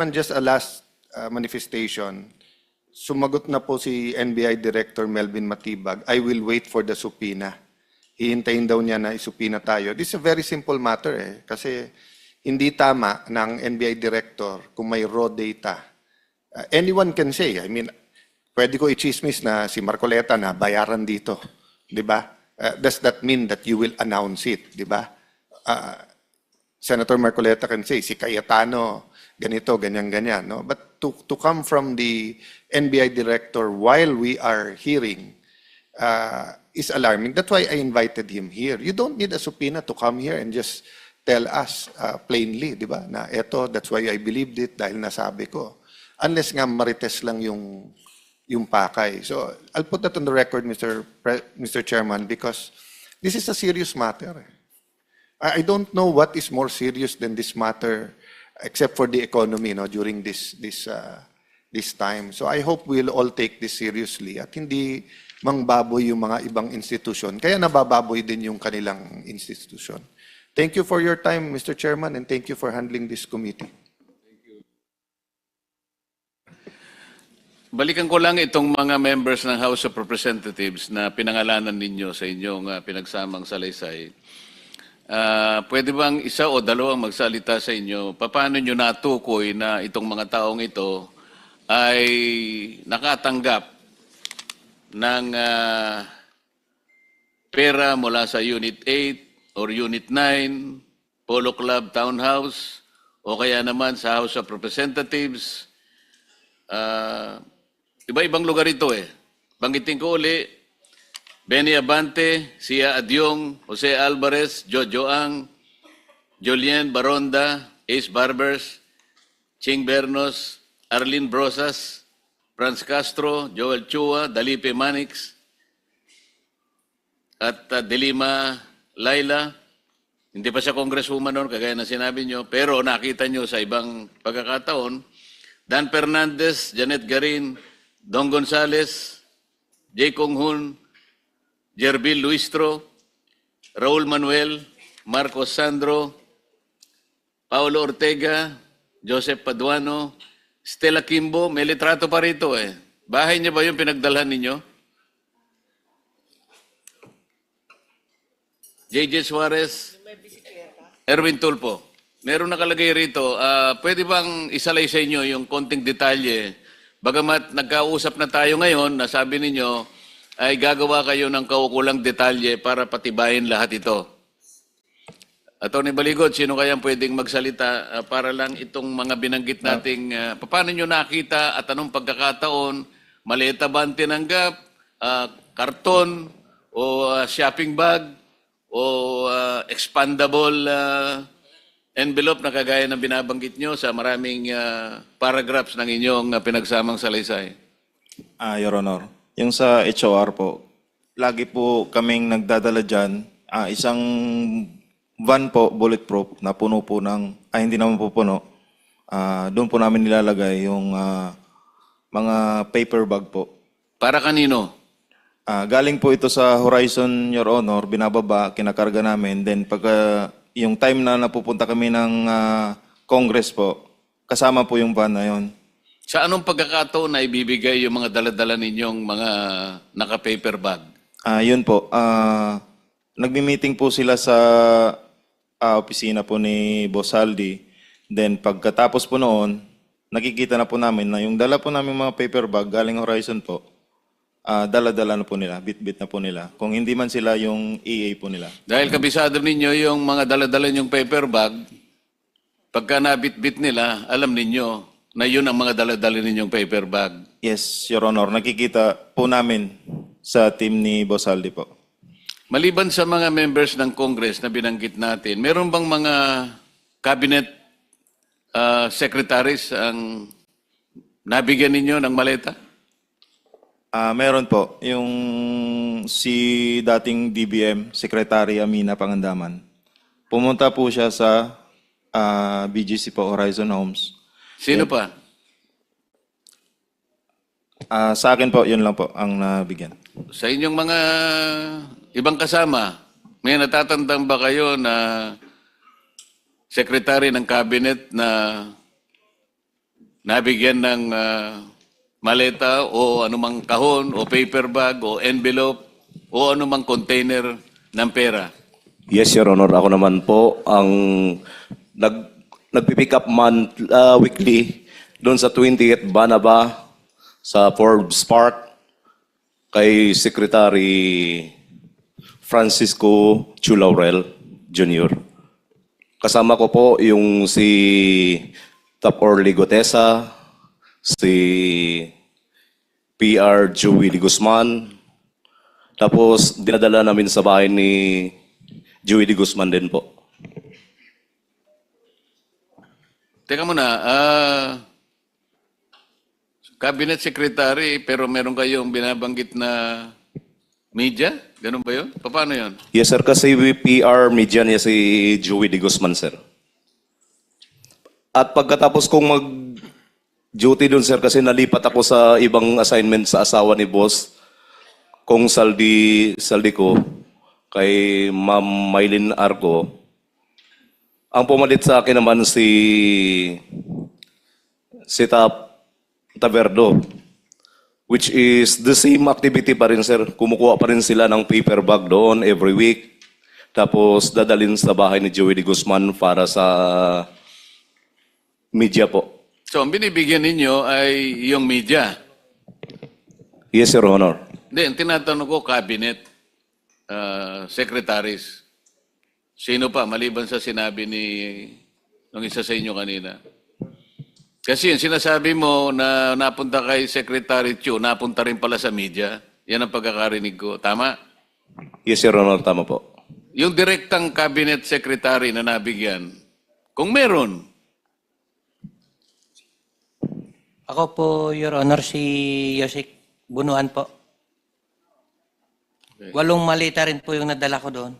And just a last manifestation. Sumagot na po si NBI Director Melvin Matibag, I will wait for the subpoena. Hihintayin daw niya na isubpoena tayo. This is a very simple matter kasi hindi tama ng NBI Director kung may raw data. Anyone can say, I mean, pwede ko i-chismis na si Marcoleta na bayaran dito, di ba? Does that mean that you will announce it, di ba? Senator Marcoleta can say, si Cayetano, ganito, ganyan-ganyan. No? But to come from the NBI Director while we are hearing is alarming. That's why I invited him here. You don't need a subpoena to come here and just tell us plainly, di ba? Na eto, that's why I believed it dahil nasabi ko. Unless nga marites lang yung pakay. So I'll put that on the record, Mr. Chairman, because this is a serious matter. I don't know what is more serious than this matter, except for the economy, no, during this time. So I hope we'll all take this seriously at hindi mangbaboy yung mga ibang institusyon. Kaya nabababoy din yung kanilang institusyon. Thank you for your time, Mr. Chairman, and thank you for handling this committee. Balikan ko lang itong mga members ng House of Representatives na pinangalanan ninyo sa inyong pinagsamang salaysay. Pwede bang isa o dalawang magsalita sa inyo? Paano nyo natukoy na itong mga taong ito ay nakatanggap ng pera mula sa Unit 8 or Unit 9, Polo Club Townhouse, o kaya naman sa House of Representatives? Iba-ibang lugar ito Banggitin ko uli, Benny Abante, Sia Adyong, Jose Alvarez, Jojo Ang, Julien Baronda, Ace Barbers, Ching Bernos, Arlene Brosas, Franz Castro, Joel Chua, Dalipe Manix, at Delima Laila. Hindi pa siya congresswoman noon, kagaya na sinabi nyo, pero nakita nyo sa ibang pagkakataon, Dan Fernandez, Janet Garin, Don Gonzales, Jay Kong Hun, Jerbil Luistro, Raul Manuel, Marcos Sandro, Paulo Ortega, Joseph Paduano, Stella Kimbo, may litrato pa rito Bahay niya ba yung pinagdalhan ninyo? JJ Suarez, Erwin Tulpo. Meron nakalagay rito, pwede bang isalay sa inyo yung konting detalye? Bagamat nagkausap na tayo ngayon, nasabi ninyo ay gagawa kayo ng kaukulang detalye para patibayin lahat ito. Atty. Baligod, sino kayang pwedeng magsalita para lang itong mga binanggit nating paano nyo nakita at anong pagkakataon, maleta ba ang tinanggap, karton o shopping bag o expandable envelope na kagaya ng binabanggit nyo sa maraming paragraphs ng inyong pinagsamang salaysay? Your Honor, yung sa HOR po, lagi po kaming nagdadala dyan, isang van po, bulletproof, na puno po ng, hindi naman po puno, doon po namin nilalagay yung mga paper bag po. Para kanino? Galing po ito sa Horizon, Your Honor, binababa, kinakarga namin, then pagka yung time na napupunta kami ng Congress po, kasama po yung van na yun. Sa anong pagkakataon na ibibigay yung mga daladala ninyong mga naka-paper bag? Yun po. Nagmi-meeting po sila sa opisina po ni Boss Aldi. Then pagkatapos po noon, nakikita na po namin na yung dala po namin mga paper bag galing Horizon po, dala-dala na po nila, bit-bit na po nila. Kung hindi man sila yung EA po nila. Dahil kabisado ninyo yung mga daladala ninyong paper bag, pagka nabit-bit nila, alam ninyo na yun ang mga daladala ninyong paper bag. Yes, Your Honor. Nakikita po namin sa team ni Boss Aldi po. Maliban sa mga members ng Congress na binanggit natin, meron bang mga cabinet secretaries ang nabigyan ninyo ng maleta? Meron po. Yung si dating DBM, Secretary Amina Pangandaman. Pumunta po siya sa BGC po, Horizon Homes. Sino pa? Sa akin po, yun lang po ang nabigyan. Sa inyong mga ibang kasama, may natatandang ba kayo na secretary ng cabinet na nabigyan ng maleta o anumang kahon o paper bag o envelope o anumang container ng pera? Yes, Your Honor. Ako naman po ang nagpipick up weekly doon sa 20th Banaba sa Forbes Park kay Secretary Francisco Chulaurel Jr. Kasama ko po yung si Top Orly Gotesa, si PR Joey de Guzman, tapos dinadala namin sa bahay ni Joey de Guzman din po. Teka muna, cabinet secretary pero meron kayong binabanggit na media? Ganun ba yun? Paano yun? Yes, sir. Kasi PR media niya si Joey de Guzman, sir. At pagkatapos kong mag-duty doon, sir, kasi nalipat ako sa ibang assignment sa asawa ni boss, kung saldi ko, kay Ma'am Maylin Arco. Ang pumalit sa akin naman si Taverdo, which is the same activity pa rin, sir. Kumukuha pa rin sila ng paper bag doon every week. Tapos dadalhin sa bahay ni Joey de Guzman para sa media po. So, ang binibigyan ninyo ay yung media. Yes, Your Honor. Hindi, ang tinatanong ko, cabinet, secretaries. Sino pa, maliban sa sinabi ng isa sa inyo kanina? Kasi yung sinasabi mo na napunta kay Secretary Chu, napunta rin pala sa media. Yan ang pagkakarinig ko. Tama? Yes, Your Honor. Tama po. Yung direktang cabinet secretary na nabigyan, kung meron, Ako po, Your Honor, si Yosik Bunuan po. 8 malita rin po yung nadala ko doon.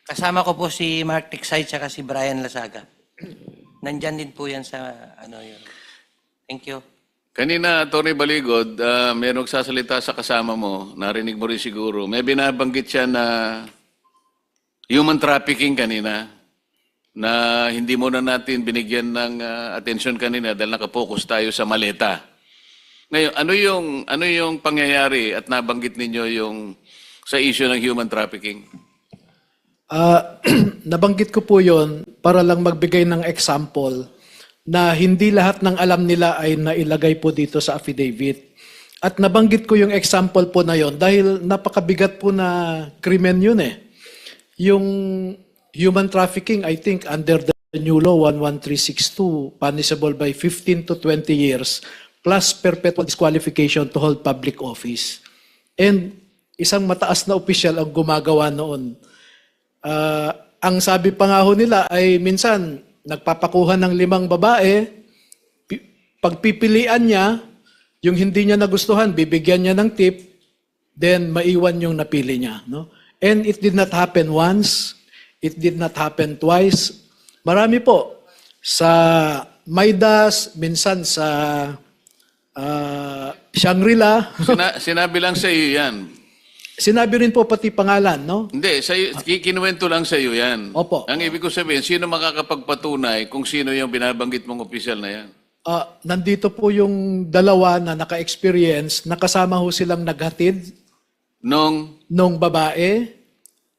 Kasama ko po si Mark Tiksay at si Brian Lasaga. Nandyan din po yan sa yun. Thank you. kanina, Tony Baligod, may nagsasalita sa kasama mo, narinig mo rin siguro, may binabanggit siya na human trafficking kanina, na hindi mo na natin binigyan ng atensyon kanina dahil nakapokus tayo sa maleta. Ngayon, ano yung pangyayari at nabanggit ninyo yung sa issue ng human trafficking? Nabanggit ko po yon para lang magbigay ng example na hindi lahat ng alam nila ay nailagay po dito sa affidavit. At nabanggit ko yung example po na yon dahil napakabigat po na krimen yun eh. Yung human trafficking, I think, under the new law 11362, punishable by 15 to 20 years, plus perpetual disqualification to hold public office. And isang mataas na opisyal ang gumagawa noon. Ang sabi pa nga ho nila ay minsan, nagpapakuha ng 5 babae, pagpipilian niya, yung hindi niya nagustuhan, bibigyan niya ng tip, then maiwan yung napili niya. No? And it did not happen once, it did not happen twice. Marami po. Sa Maidas, minsan sa Shangri-La. Sinabi lang sa iyo yan. Sinabi rin po pati pangalan, no? Hindi, kinuwento lang sa iyo yan. Opo. Ang ibig ko sabihin, sino makakapagpatunay kung sino yung binabanggit mong opisyal na yan? Nandito po yung dalawa na naka-experience, nakasama ho silang naghatid nung babae.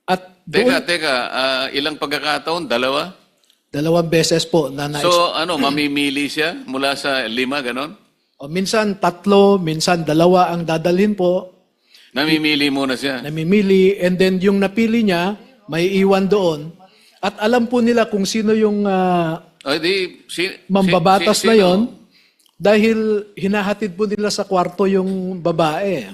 At Teka, ilang pagkakataon? 2? 2 beses po na So, mamimili siya mula sa 5, ganon? minsan 3, minsan 2 ang dadalhin po. Namimili muna siya. Namimili, and then yung napili niya, may iwan doon. At alam po nila kung sino yung mambabatas na yon dahil hinahatid po nila sa kwarto yung babae.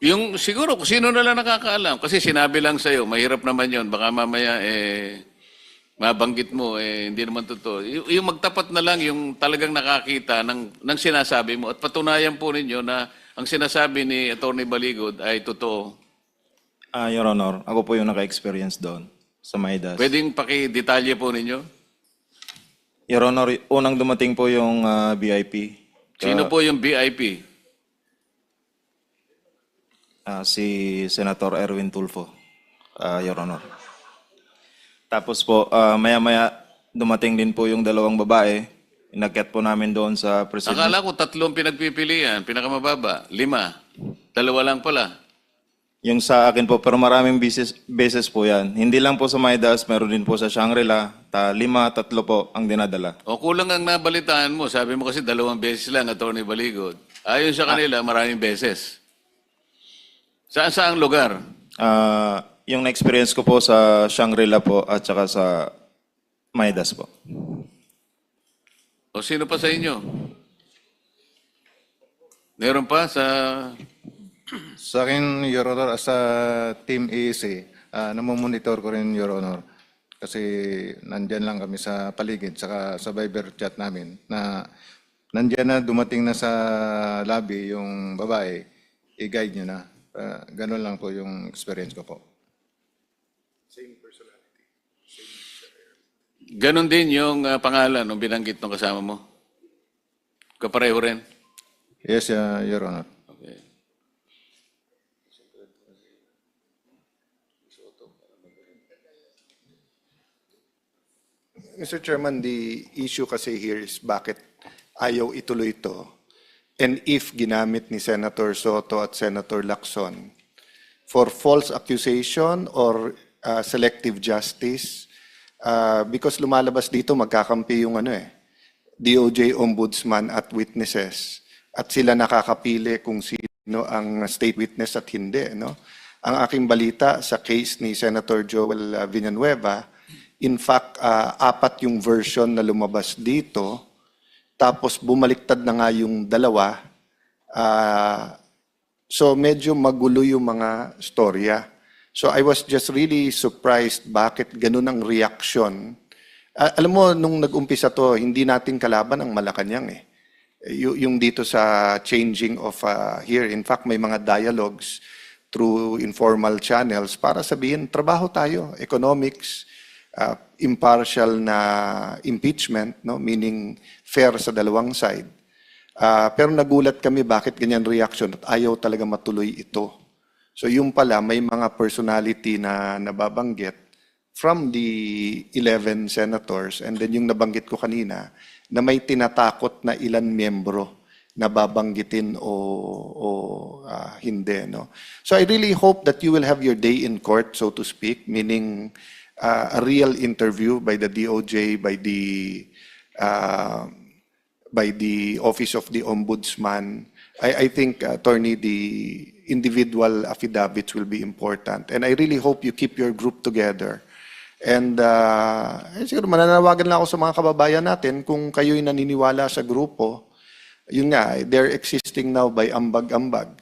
Yung siguro kung sino na lang nakakaalam kasi sinabi lang sa iyo, mahirap naman 'yon. Baka mamaya mabanggit mo hindi naman totoo. Yung magtapat na lang yung talagang nakakita ng sinasabi mo at patunayan po ninyo na ang sinasabi ni Attorney Baligod ay totoo. Your Honor, ako po yung naka-experience doon sa Maidas. Pwedeng paki-detalye po ninyo? Your Honor, unang dumating po yung VIP. Sino po yung VIP? Si Senator Erwin Tulfo, Your Honor. Tapos po, maya-maya dumating din po yung dalawang babae. Inakyat po namin doon sa president. Akala ko 3 pinagpipilian, pinakamababa, 5. 2 lang pala. Yung sa akin po, pero maraming beses po yan. Hindi lang po sa Maidas, meron din po sa Shangri-La. 5, 3 po ang dinadala. O kulang ang nabalitaan mo. Sabi mo kasi 2 beses lang, Atty. Baligod. Ayon sa kanila, maraming beses. Saan lugar? Yung experience ko po sa Shangri-La po at saka sa Maidas po. O sino pa sa inyo? Meron pa sa... Sa akin, Your Honor, as a Team ASA, namomonitor ko rin, Your Honor. Kasi nandyan lang kami sa paligid, saka sa Viber chat namin, na nandyan na, dumating na sa lobby yung babae, i-guide nyo na. Ganun lang po yung experience ko po. Ganon din yung pangalan ng binanggit ng kasama mo? Kapareho rin? Yes, Your Honor. Okay. Mr. Chairman, the issue kasi here is bakit ayaw ituloy ito. And if ginamit ni Senator Soto at Senator Lacson for false accusation or selective justice, because lumalabas dito magkakampi yung DOJ ombudsman at witnesses at sila nakakapili kung sino ang state witness at hindi. No? Ang aking balita sa case ni Senator Joel Villanueva, in fact, 4 yung version na lumabas dito, tapos bumaliktad na nga yung 2. So medyo magulo yung mga storya. So I was just really surprised bakit ganun ang reaction. Alam mo, nung nag-umpisa to, hindi natin kalaban ang Malacanang eh. Yung dito sa changing of here. In fact, may mga dialogues through informal channels para sabihin, trabaho tayo, economics, impartial na impeachment, no? Meaning fair sa dalawang side. Pero nagulat kami bakit ganyan reaction at ayaw talaga matuloy ito. So yung pala, may mga personality na nababanggit from the 11 senators and then yung nabanggit ko kanina na may tinatakot na ilan miyembro na babanggitin o hindi. No? So I really hope that you will have your day in court, so to speak, meaning a real interview by the DOJ, by the Office of the Ombudsman. I think, Attorney, the individual affidavits will be important. And I really hope you keep your group together. And siguro mananawagan lang ako sa mga kababayan natin kung kayo'y naniniwala sa grupo. Yun nga, they're existing now by ambag-ambag.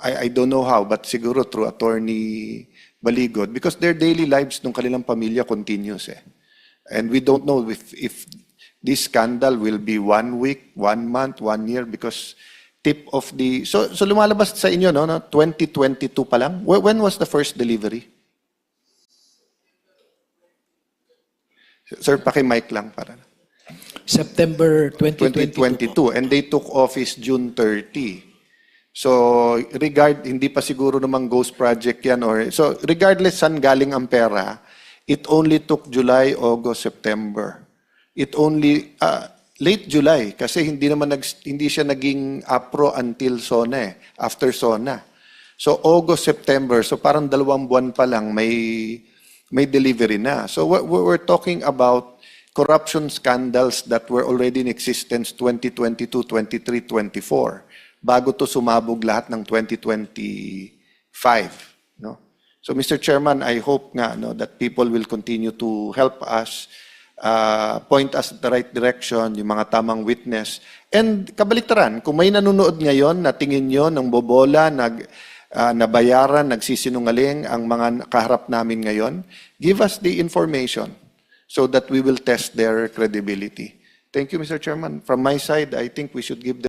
I don't know how, but siguro through Attorney Baligod, because their daily lives ng kanilang pamilya continues eh. And we don't know if this scandal will be 1 week, 1 month, 1 year, because tip of the... So lumalabas sa inyo, no? 2022 pa lang? When was the first delivery? Sir, paki-mic lang para. September 2022. 2022. And they took office June 30. So, hindi pa siguro namang ghost project yan. So, regardless saan galing ang pera, it only took July, August, September. It only, late July, kasi hindi siya naging APRO until SONA after SONA. So, August, September, so parang 2 buwan pa lang may delivery na. So, we're talking about corruption scandals that were already in existence 2022, 23, 24. Bago to sumabog lahat ng 2025. No? So Mr. Chairman, I hope nga that people will continue to help us, point us at the right direction, yung mga tamang witness. And kabaliktaran, kung may nanonood ngayon na tingin nyo ng bobola, nabayaran, nagsisinungaling ang mga kaharap namin ngayon, give us the information so that we will test their credibility. Thank you, Mr. Chairman. From my side, I think we should give them